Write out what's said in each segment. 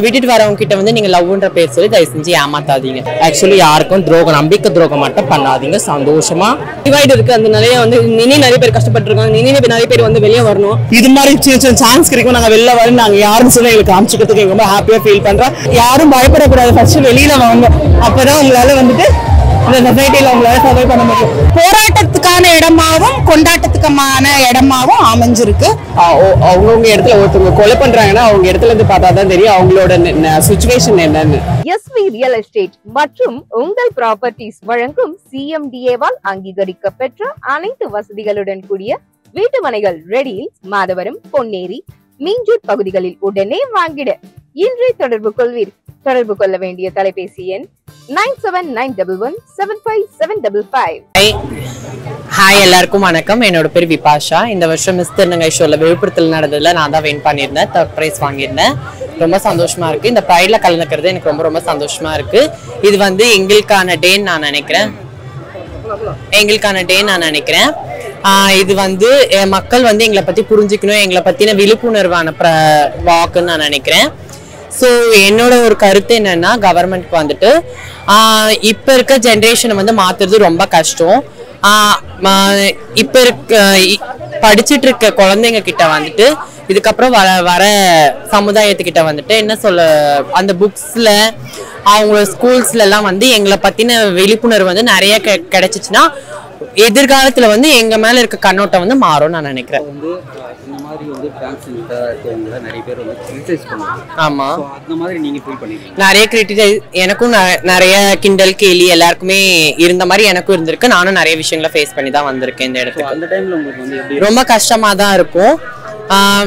விட்டுட்டு வரவங்க கிட்ட வந்து நீங்க லவ்ன்ற பேர் சொல்லி தயவு செஞ்சு ஏமாத்தாதீங்க. ஆக்சுவலி யாருக்கும் துரோகம் நம்பிக்கை துரோகம் மட்டும் பண்ணாதீங்க. சந்தோஷமா டிவைட் இருக்கு. அந்த நிறைய வந்து நிறைய பேர் கஷ்டப்பட்டு இருக்காங்க. நிறைய பேர் வந்து வெளியே வரணும். இது மாதிரி சின்ன சான்ஸ் கிடைக்கும். நாங்க வெளில வர நாங்க யாரும் சொல்லி எங்களுக்கு காமிச்சுக்கிறதுக்கு ரொம்ப ஹாப்பியா ஃபீல் பண்றோம். யாரும் பயப்படக்கூடாது. ஃபர்ஸ்ட் வெளியில வாங்க. அப்பதான் உங்களால வந்துட்டு இந்த சொசைட்டில உங்களால சர்வை பண்ண முடியும். போராட்டத்துக்கான இடமாவும் கொண்டாட்டத்துக்கான இடமாவும் அமைஞ்சிருக்கு. அவங்கவுங்க இடத்துல ஒருத்தவங்க கொலை பண்றாங்கன்னா அவங்க இடத்துல இருந்து பார்த்தா தான் தெரியும் அவங்களோட சிச்சுவேஷன் என்னன்னு. எஸ்வி ரியல் எஸ்டேட் மற்றும் உங்கள் ப்ராப்பர்ட்டிஸ் வழங்கும் CMDA-வால் அங்கீகரிக்கப்பெற்ற அனைத்து வசதிகளுடன் கூடிய வீட்டு மனைகள் ரெடியில் மாதவரம், பொன்னேரி, மீஞ்சூர் பகுதிகளில் உடனே வாங்கிட இன்றே தொடர்பு கொள்வீர். தொடர்பு கொள்ள வேண்டிய தொலைபேசி எண் 9791175755. ஹாய், எல்லாருக்கும் வணக்கம். என்னோட பேர் விபாஷா. இந்த வருஷம் மிஸ் திருநங்கை ஷோல விழுப்புரத்தில் நடந்ததுல நான் தான் வின் பண்ணியிருந்தேன். 3rd prize வாங்கியிருந்தேன். ரொம்ப சந்தோஷமா இருக்கு. இந்த ப்ரைட்ல கலந்துக்கிறது எனக்கு ரொம்ப ரொம்ப சந்தோஷமா இருக்கு. இது வந்து எங்களுக்கான டேன்னு நான் நினைக்கிறேன். இது வந்து மக்கள் வந்து எங்களை பத்தி புரிஞ்சுக்கணும், எங்களை பத்தின விழிப்புணர்வான வாக்குன்னு நான் நினைக்கிறேன். ஸோ என்னோட ஒரு கருத்து என்னன்னா, கவர்மெண்ட்க்கு வந்துட்டு இப்ப இருக்க ஜென்ரேஷனை வந்து மாத்துறது ரொம்ப கஷ்டம். இப்ப இருக்க படிச்சுட்டு இருக்க குழந்தைங்க கிட்ட வந்துட்டு இதுக்கப்புறம் வர சமுதாயத்துக்கிட்ட வந்துட்டு என்ன சொல்ல, அந்த புக்ஸ்ல அவங்களோட ஸ்கூல்ஸ்ல எல்லாம் வந்து எங்களை பத்தின விழிப்புணர்வு வந்து நிறைய கிடைச்சிச்சுன்னா எதிர்காலத்துல வந்து எங்க மேல இருக்க கண்ணோட்டம் வந்து மாறும் நான் நினைக்கிறேன். இந்த மாதிரி வந்து டிரான்ஸ்ஜெண்டரா இருக்கவங்க நிறைய பேர் வந்து கிரிட்டிசைஸ் பண்ணுவாங்க. ஆமா, அந்த மாதிரி நீங்க ஃபீல் பண்ணீங்க? நிறைய கிரிட்டிசைஸ் எனக்கும் நிறைய கிண்டல் கேலி எல்லாருக்குமே இருந்த மாதிரி எனக்கும் இருந்திருக்கு. நானும் நிறைய விஷயங்களை ஃபேஸ் பண்ணி தான் வந்திருக்கேன் இந்த இடத்துக்கு. அந்த டைம்ல உங்களுக்கு வந்து ரொம்ப கஷ்டமா தான் இருக்கும்.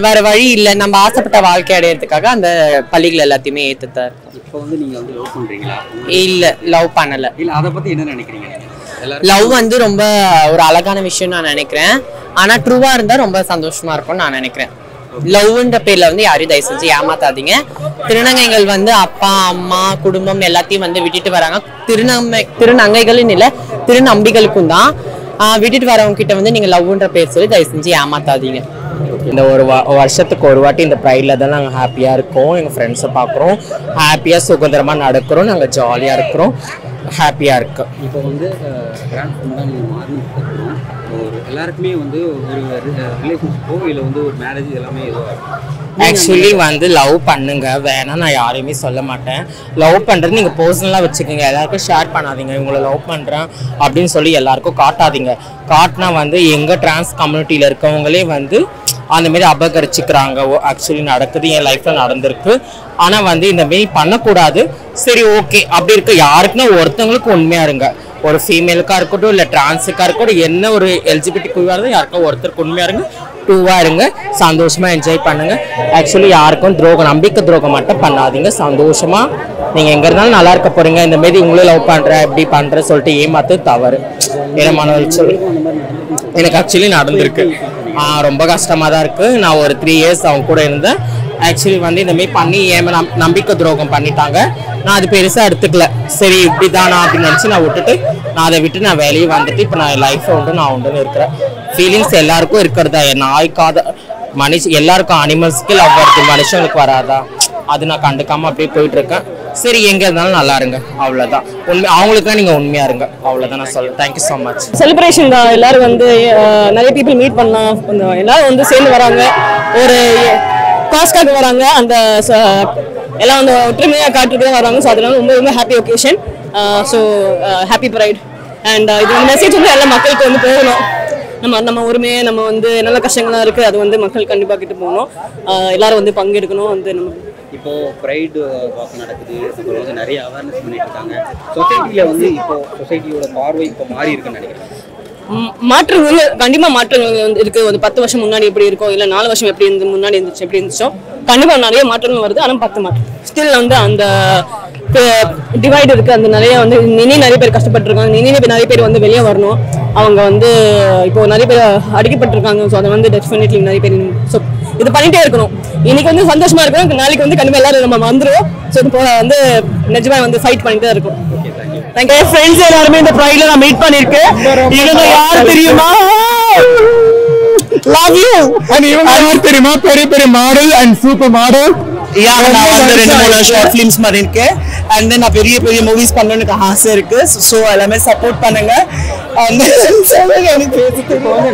வேற வழி இல்லை, நம்ம ஆசைப்பட்ட வாழ்க்கை அடையிறதுக்காக அந்த பள்ளிகள் எல்லாத்தையுமே ஏத்துதான் இருக்கும். இப்போ வந்து நீங்க வந்து லவ் பண்றீங்களா? இல்ல, லவ் பண்ணல. இல்ல, அதை பத்தி என்ன நினைக்கிறீங்க? லவ் வந்து ரொம்ப ஒரு அழகான விஷயம் நான் நினைக்கிறேன். ஆனா ட்ரூவா இருந்தா ரொம்ப சந்தோஷமா இருக்கும் நான் நினைக்கிறேன். லவ்ன்ற பேர்ல வந்து யாரையும் தயவு செஞ்சு ஏமாத்தாதீங்க. திருநங்கைகள் வந்து அப்பா அம்மா குடும்பம் எல்லாத்தையும் வந்து விட்டுட்டு வராங்க. திருநங்கைகளும் இல்ல, திருநம்பிகளுக்கும் தான். விட்டுட்டு வரவங்க கிட்ட வந்து நீங்க லவ்ன்ற பேர் சொல்லி தயவு செஞ்சு ஏமாத்தாதீங்க. இந்த ஒரு வருஷத்துக்கு ஒரு வாட்டி இந்த ப்ரைட்ல தான் நாங்கள் ஹாப்பியாக இருக்கோம். எங்கள் ஃப்ரெண்ட்ஸை பார்க்குறோம், ஹாப்பியாக சுதந்திரமாக நடக்கிறோம், நாங்கள் ஜாலியாக இருக்கிறோம், ஹாப்பியாக இருக்கோம். இப்போ வந்து டிரான்ஸ்ஃபார்மெல்லாம் நீங்கள் மாறினதுக்கப்புறம் ஒரு எல்லாருக்குமே வந்து ஒரு ரிலேஷன்ஷிப்போ இல்லை வந்து ஒரு மேரேஜ் எல்லாமே ஏதோ ஆக்சுவலி வந்து லவ் பண்ணுங்க, வேணா நான் யாரையுமே சொல்ல மாட்டேன். லவ் பண்ணுறது நீங்கள் பர்சனலாக வச்சுக்கோங்க, எல்லாருக்கும் ஷேர் பண்ணாதீங்க. இவங்களை லவ் பண்ணுறேன் அப்படின்னு சொல்லி எல்லாருக்கும் காட்டாதீங்க. காட்டினா வந்து எங்கள் டிரான்ஸ் கம்யூனிட்டியில் இருக்கவங்களே வந்து அந்த மாரி அபகரிச்சுக்கிறாங்க. ஆக்சுவலி நடக்குது, என் லைஃப்பில் நடந்திருக்கு. ஆனால் வந்து இந்த மாரி பண்ணக்கூடாது. சரி, ஓகே, அப்படி இருக்க யாருக்குன்னா ஒருத்தவங்களுக்கு உண்மையாக இருங்க. ஒரு ஃபீமேலுக்காக இருக்கட்டும், இல்லை டிரான்ஸுக்காக இருக்கட்டும், என்ன ஒரு LGBT குழுவாக இருந்தால் யாருக்கா ஒருத்தருக்கு உண்மையாக இருங்க, டூவாக இருங்க, சந்தோஷமாக என்ஜாய் பண்ணுங்கள். ஆக்சுவலி யாருக்கும் நம்பிக்கை துரோகம் மட்டும் பண்ணாதீங்க. சந்தோஷமாக நீங்கள் எங்கே இருந்தாலும் நல்லா இருக்க போகிறீங்க. இந்த மாரி உங்களே லவ் பண்ணுறேன் இப்படி பண்ணுறேன்னு சொல்லிட்டு ஏமாத்து தவறு. ஏன்னா மன உளைச்சல் எனக்கு ஆக்சுவலி நடந்திருக்கு. ரொம்ப கஷ்டமாக தான் இருக்குது. நான் ஒரு 3 years அவங்க கூட இருந்தேன். ஆக்சுவலி வந்து இந்த மாரி பண்ணி நம்பிக்கை துரோகம் பண்ணிட்டாங்க. நான் அது பெருசாக எடுத்துக்கல. சரி இப்படி தானா அப்படின்னு நினச்சி நான் அதை விட்டு நான் வெளியே வந்துட்டு இப்போ நான் லைஃப்பை உண்டுன்னு இருக்கிறேன். ஃபீலிங்ஸ் எல்லாருக்கும் இருக்கிறதா, நாய்க்காத எல்லாருக்கும் அனிமல்ஸ்க்கு லவ் வருது, மனுஷங்களுக்கு வராதா, அது நான் கண்டுக்காமல் அப்படியே போயிட்டு இருக்கேன். சரி, எங்க இருந்தாலும் நல்லா இருங்க, அவ்வளவுதான். அவங்களுக்குலாம் நீங்க உண்மையா இருங்க, அவ்வளவுதான் நான் சொல்றேன். Thank you so much. செலிப்ரேஷன் தான். எல்லாரும் வந்து நிறைய பீப்புள் மீட் பண்ணலாம். எல்லாரும் வந்து சேர்ந்து வராங்க, ஒரு காஸ்டாக வராங்க. அந்த எல்லாம் வந்து ஒற்றுமையாக காட்டிட்டு தான் வராங்க. ஸோ அதனால ரொம்ப ரொம்ப happy occasion. So happy pride. And இது வந்து மெசேஜ் வந்து எல்லா மக்களுக்கு வந்து போகணும். நம்ம உரிமையை நம்ம வந்து நல்ல கஷ்டங்கள்லாம் இருக்குது, அது வந்து மக்கள் கண்டிப்பாக கிட்ட போகணும். எல்லாரும் வந்து பங்கெடுக்கணும். வந்து நம்ம இப்போ ப்ரைடு வாக் நடக்குது, அப்புறம் வந்து நிறைய அவேர்னஸ் பண்ணிட்டு இருக்காங்க. சொசைட்டியில் வந்து இப்போ சொசைட்டியோட பார்வை இப்போ மாறி இருக்குன்னு நினைக்கிறேன். மாற்றங்கள் கண்டிப்பா மாற்றங்கள் வந்து இருக்கு. ஒரு 10 வருஷம் முன்னாடி எப்படி இருக்கும், இல்ல 4 வருஷம் எப்படி முன்னாடி இருந்துச்சு எப்படி இருந்துச்சோ கண்டிப்பா நிறைய மாற்றங்கள் வருது. ஆனா 10 மாற்றம் ஸ்டில் வந்து அந்த டிவைட் இருக்கு. அந்த நிறைய வந்து நிறைய பேர் கஷ்டப்பட்டு இருக்காங்க. நிறைய பேர் வந்து வெளியே வரணும். அவங்க வந்து இப்போ நிறைய பேர் அடிக்கப்பட்டிருக்காங்க. ஸோ அதை வந்து டெஃபினெட்லி நிறைய பேர் ஸோ இது பண்ணிட்டே இருக்கணும். இன்னைக்கு வந்து சந்தோஷமா இருக்கணும், நாளைக்கு வந்து கண்டிப்பா எல்லாரும் நம்ம வந்துருவோம். ஸோ இது போல வந்து நிஜமா வந்து ஃபைட் பண்ணிட்டு தான் இருக்கும். தேங்க்யூ. ஃப்ரெண்ட்ஸ் எல்லாருமே இந்த ப்ரைட்ல நான் மீட் பண்ணிருக்கேன். இவங்க யார் தெரியுமா? Love you. அண்ட் இவங்க யார் தெரியுமா? பெரிய பெரிய மாடல் அண்ட் சூப்பர் மாடல் நான் வந்து 2-3 ஷார்ட் ஃபிலிம்ஸ் பண்ணிருக்கேன். அண்ட் தென் நான் பெரிய பெரிய மூவிஸ் பண்ணணும்னு எனக்கு ஆசை இருக்கு. ஸோ எல்லாமே சப்போர்ட் பண்ணுங்க. எனக்கு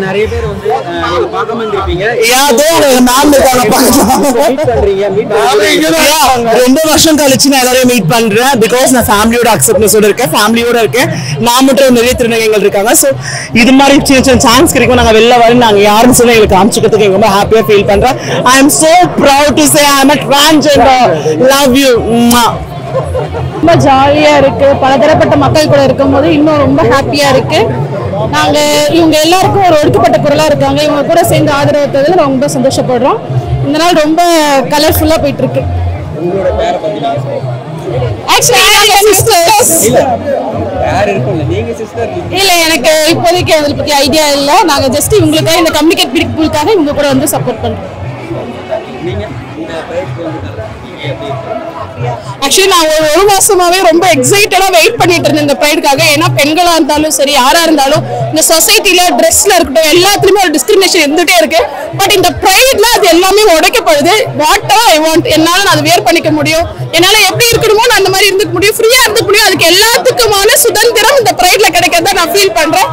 நிறைய பேர் வந்து நீங்க பார்க்காம இருப்பீங்க. ரொம்ப வருஷம் கழிச்சு நான் எல்லாரையும் மீட் பண்றேன். பிகாஸ் நான் ஃபேமிலியோட அக்செப்டன்ஸோட இருக்கேன், ஃபேமிலியோட இருக்கேன். நான் மட்டும் நிறைய திருநங்கைகள் இருக்காங்க. ஸோ இது மாதிரி சின்ன சின்ன சான்ஸ் கிடைக்கும். நாங்கள் வெளில வர நாங்கள் யாருன்னு சொல்லி எங்களுக்கு காமிச்சிக்கிறதுக்கு ரொம்ப ஹாப்பியா ஃபீல் பண்றேன். I am so proud to say I am a transgender. Love you. ரொம்ப ஜாலியா இருக்கு. பலதரப்பட்ட மக்கள் கூட இருக்கும்போது இன்னும் ரொம்ப ஹாப்பியா இருக்கு. நாங்க இவங்க எல்லாருக்கும் ஒரு ஒடுக்கப்பட்ட குரலா இருக்காங்க. இவங்க கூட சேர்ந்து ஆதரவு தரதுல ரொம்ப சந்தோஷப்படுறோம். இந்த நாள் ரொம்ப கலர்ஃபுல்லா போயிட்டு இருக்கு. உங்களோட பேரை பத்தி இல்ல எனக்கு இப்போதைக்கு அதை பத்தி ஐடியா இல்ல. நாங்க ஜஸ்ட் இவங்களுக்காக இந்த கம்யூனிகேட் பீப்புளுக்காக இவங்க கூட வந்து சப்போர்ட் பண்றோம். ஆக்சுவலி நான் ஒரு மாசமாவே ரொம்ப எக்ஸைட்டடா வெயிட் பண்ணிட்டு இருந்தேன் இந்த ப்ரைடுக்காக. ஏன்னா பெண்களா இருந்தாலும் சரி யாரா இருந்தாலும் இந்த சொசைட்டில ட்ரெஸ்ல இருக்கட்டும் எல்லாத்துலயுமே ஒரு டிஸ்கிரிமினேஷன் இருந்துட்டே இருக்கு. பட் இந்த ப்ரைட்ல அது எல்லாமே உடைக்கப்படுது. வாட் ஐ வாண்ட், என்னால நான் அதை வேர் பண்ணிக்க முடியும், என்னால எப்படி இருக்கணுமோ நான் அந்த மாதிரி இருந்துக்க முடியும், ஃப்ரீயா இருந்துக்க முடியும். அதுக்கு எல்லாத்துக்குமான சுதந்திரம் இந்த ப்ரைட்ல கிடைக்கிறதா நான் ஃபீல் பண்றேன்.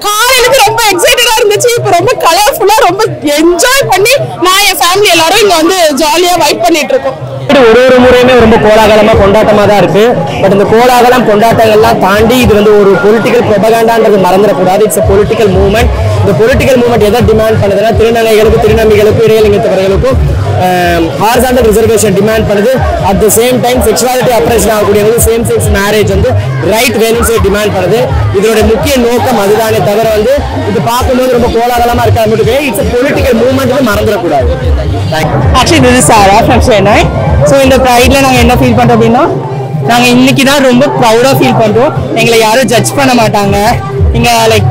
காலையிலுக்கு ரொம்ப எக்ஸைட்டடா இருந்துச்சு. இப்போ ரொம்ப கலர்ஃபுல்லா ரொம்ப என்ஜாய் பண்ணி நான் என் ஃபேமிலி எல்லாரும் இங்க வந்து ஜாலியா வைப் பண்ணிட்டு இருக்கோம். ஒரு முறையுமே ரொம்ப கோலாகலமா கொண்டாட்டமா தான் இருக்கு. பட் இந்த கோலாகலம் கொண்டாட்டங்கள்லாம் தாண்டி இது வந்து ஒரு பொலிட்டிக்கல் ப்ரொபகண்டான்றது மறந்துடக்கூடாது. It's a political movement. இந்த பொலிட்டிக்கல் மூவ்மெண்ட் எதை டிமாண்ட் பண்ணுதுன்னா திருநங்கைகளுக்கும் திருநங்கைகளுக்கும் இடையிலிங்கத்தவர்களுக்கும் ஹாரிசான்டல் ரிசர்வேஷன் டிமாண்ட் பண்ணுது. At the same time sexuality oppression ஆகக்கூடியவங்க சேம் செக்ஸ் மேரேஜ் வந்து ரைட் வேணும்னு சொல்லி டிமாண்ட் பண்ணுது. இதோட முக்கிய நோக்கம் அதுதானே தவிர வந்து இது பார்க்கும்போது ரொம்ப கோலாகலமா இருக்காது மட்டும். இட்ஸ் a political movement மறந்துடக்கூடாது. Actually this is Sara from Chennai. So இந்த ப்ரைட்ல நாங்கள் என்ன ஃபீல் பண்ணுறோம் அப்படின்னா, நாங்கள் இன்னைக்கு தான் ரொம்ப ப்ரௌடாக ஃபீல் பண்ணுறோம். எங்களை யாரும் ஜட்ஜ் பண்ண மாட்டாங்க. இங்கே லைக்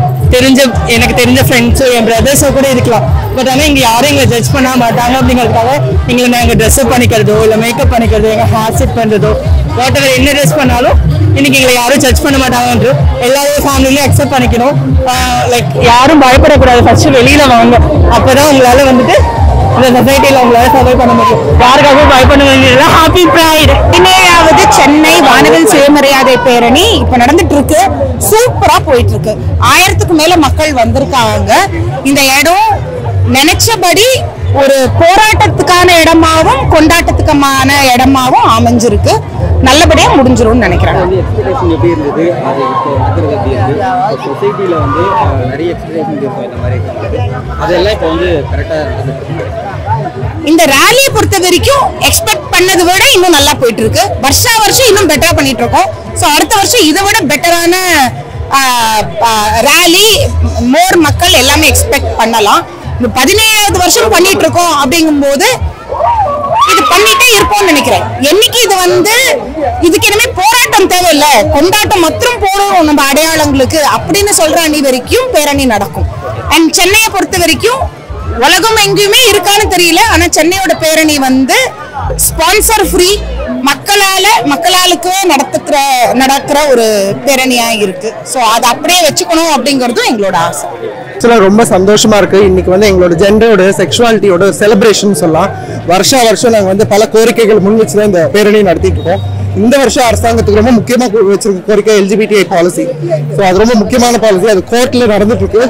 எனக்கு தெரிஞ்ச ஃப்ரெண்ட்ஸோ என் பிரதர்ஸோ கூட இருக்கலாம். பட் ஆனால் இங்கே யாரும் எங்களை ஜட்ஜ் பண்ண மாட்டாங்க. அப்படிங்கிறதுக்காக எங்களை நாங்கள் ட்ரெஸ்அப் பண்ணிக்கிறதோ இல்லை மேக்கப் பண்ணிக்கிறதோ எங்கள் ஹேர் செட் பண்ணுறதோ வாட் எவர் என்ன ட்ரெஸ் பண்ணாலும் இன்னைக்கு எங்களை யாரும் ஜட்ஜ் பண்ண மாட்டாங்கன்று எல்லாரும் ஃபேமிலியிலையும் அக்செப்ட் பண்ணிக்கணும். லைக் யாரும் பயப்படக்கூடாது. ஃபர்ஸ்ட் வெளியில வாங்க, அப்போதான் உங்களால வந்துட்டு இந்த சொசைட்டில உங்களால சர்வை பண்ண முடியும். யாருக்காகவும் பயப்பட வேண்டியது. Happy bright. 17வது சென்னை வானவில் சுயமரியாதை பேரணி இப்ப நடந்துட்டு இருக்கு. சூப்பரா போயிட்டு இருக்கு. 1000க்கு மேல மக்கள் வந்திருக்காங்க. இந்த இடம் நினைச்சபடி ஒரு போராட்டத்துக்கான இடமாவும் கொண்டாட்டத்துக்கான இடமாவும் அமைஞ்சிருக்கு. நல்லபடியா முடிஞ்சிரும்னு நினைக்கிறேன். எக்ஸ்பெக்டேஷன் எப்படி இருந்தது, அது இப்போ நடக்கிறது எப்படி இருக்கு? சொசைட்டில வந்து நிறைய எக்ஸ்பெக்டேஷன் இருக்கும் இந்த மாதிரி. அதெல்லாம் இப்போ வந்து கரெக்டாக நடந்துட்டு. இந்த ரேலியை பொறுத்த வரைக்கும் எக்ஸ்பெக்ட் பண்ணதை விட இன்னும் நல்லா போயிட்டு இருக்கு. வருஷம் இன்னும் பெட்டரா பண்ணிட்டு இருக்கோம். ஸோ அடுத்த வருஷம் இதை விட பெட்டரான ரேலி, மோர் மக்கள் எல்லாமே எக்ஸ்பெக்ட் பண்ணலாம். 17வது வருஷம் பண்ணிட்டு இருக்கோம் அப்படிங்கும்போது இது பண்ணிட்டே இருப்போம்னு நினைக்கிறேன். என்னைக்கு இது வந்து இதுக்கு இனிமே போராட்டம் தேவையில்ல, கொண்டாட்டம் மற்றும் போடும் நம்ம அடையாளங்களுக்கு அப்படின்னு சொல்ற அணி வரைக்கும் பேரணி நடக்கும். அண்ட் சென்னையை பொறுத்த வரைக்கும் உலகம் எங்கேயுமே இருக்கான்னு தெரியல, ஆனா சென்னையோட பேரணி வந்து ஸ்பான்சர் ஃப்ரீ, மக்களாலுக்கு நடக்கிற ஒரு பேரணியா இருக்கு. ஸோ அதை அப்படியே வச்சுக்கணும் அப்படிங்கறதும் எங்களோட ஆசை. ரொம்ப சந்தோஷமா இருக்கு. இன்னைக்கு வந்து எங்களோட ஜெண்டரோட செக்ஷுவாலிட்டியோட செலிப்ரேஷன் சொல்லலாம். வருஷம் நாங்கள் வந்து பல கோரிக்கைகள் முன் வச்சுதான் இந்த பேரணி நடத்திட்டு இருக்கோம். இந்த வருஷம் அரசாங்கத்துக்கு ரொம்ப முக்கியமா வச்சிருக்க கோரிக்கை LGBTI பாலிசி. ஸோ அது ரொம்ப முக்கியமான பாலிசி. அது கோர்ட்ல நடந்துட்டு இருக்கு.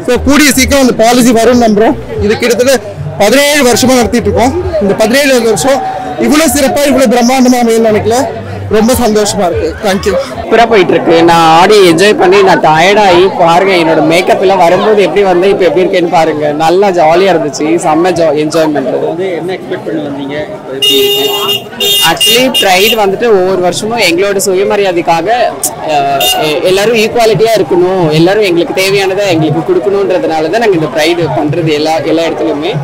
ஸோ கூடிய சீக்கிரம் அந்த பாலிசி வரும்னு நம்புறோம். இது கிட்டத்தட்ட 17 வருஷமா நடத்திட்டு இருக்கோம். இந்த 17 வருஷம் இவ்வளவு சிறப்பா இவ்வளவு பிரம்மாண்டமா அமையன்னு நினைக்கல. ரொம்ப சந்தோஷமா இருக்கு. தேங்க்யூ. சூப்பராக போயிட்டு இருக்கு. நான் ஆடி என்ஜாய் பண்ணி நான் டயர்டாகி பாருங்க என்னோட மேக்கப் எல்லாம் வரும்போது எப்படி வந்து இப்போ எப்படி இருக்கேன்னு பாருங்க. நல்லா ஜாலியாக இருந்துச்சு. செம்ம என்ஜாய்மெண்ட். வந்து என்ன எக்ஸ்பெக்ட் பண்ணி வந்தீங்க? ஆக்சுவலி ப்ரைட் வந்துட்டு ஒவ்வொரு வருஷமும் எங்களோட சுயமரியாதைக்காக எல்லாரும் ஈக்குவாலிட்டியாக இருக்கணும், எல்லாரும் எங்களுக்கு தேவையானதை எங்களுக்கு கொடுக்கணுன்றதுனால தான் நாங்கள் இந்த ப்ரைடு பண்ணுறது எல்லா இடத்துலையுமே.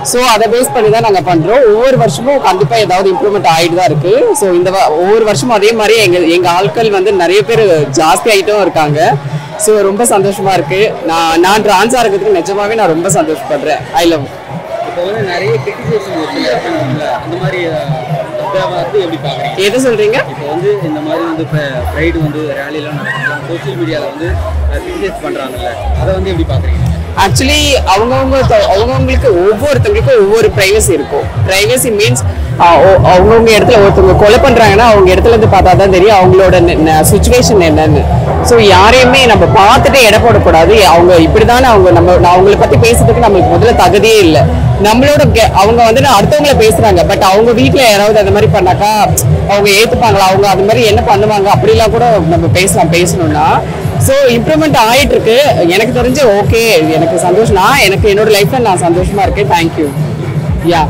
ஸோ அதை பேஸ் பண்ணி தான் நாங்கள் பண்ணுறோம். ஒவ்வொரு வருஷமும் கண்டிப்பாக ஏதாவது இம்ப்ரூவ்மெண்ட் ஆகிட்டு தான் இருக்குது. ஸோ இந்த ஒவ்வொரு வருஷமும் அதே மாதிரி எங்கள் ஆட்கள் வந்து நிறைய பேர் ஜாஸ்தி ஆகிட்டும் இருக்காங்க. ஸோ ரொம்ப சந்தோஷமாக இருக்குது. நான் ட்ரான்ஸாக இருக்கிறதுக்கு நிஜமாவே நான் ரொம்ப சந்தோஷப்படுறேன். I love. இப்போ வந்து நிறைய கிரிட்டிசைசேஷன் இருக்குல்ல, அந்த மாதிரி வந்து எப்படி பார்க்குறீங்க? எது சொல்கிறீங்க? இப்போ வந்து இந்த மாதிரி வந்து ப்ரைடு வந்து ரேலிலாம் நடக்கலாம், சோசியல் மீடியாவில் வந்து கிரிட்டிசைஸ் பண்ணுறாங்கல்ல, அதை வந்து எப்படி பார்க்குறீங்க? ஆக்சுவலி அவங்கவுங்களுக்கு ஒவ்வொருத்தவங்களுக்கும் ஒவ்வொரு ப்ரைவசி இருக்கும். ப்ரைவசி மீன்ஸ் அவங்கவுங்க இடத்துல ஒருத்தவங்க கொலை பண்றாங்கன்னா அவங்க இடத்துல இருந்து பார்த்தா தான் தெரியும் அவங்களோட சுச்சுவேஷன் என்னன்னு. ஸோ யாரையுமே நம்ம பார்த்துட்டு எடை போடக்கூடாது. அவங்க இப்படிதானே அவங்க அவங்களை பத்தி பேசுறதுக்கு நம்மளுக்கு முதல்ல தகுதியே இல்லை. நம்மளோட அவங்க வந்து அடுத்தவங்களை பேசுறாங்க, பட் அவங்க வீட்டுல யாராவது அந்த மாதிரி பண்ணாக்கா அவங்க ஏத்துப்பாங்களா, அவங்க அது மாதிரி என்ன பண்ணுவாங்க அப்படிலாம் கூட நம்ம பேசணும்னா. ஸோ இம்ப்ரூவ்மெண்ட் ஆயிட்டு இருக்கு. எனக்கு தெரிஞ்சு ஓகே, எனக்கு சந்தோஷம். எனக்கு என்னோட லைஃப்ல நான் சந்தோஷமா இருக்கேன். தேங்க்யூ. யா.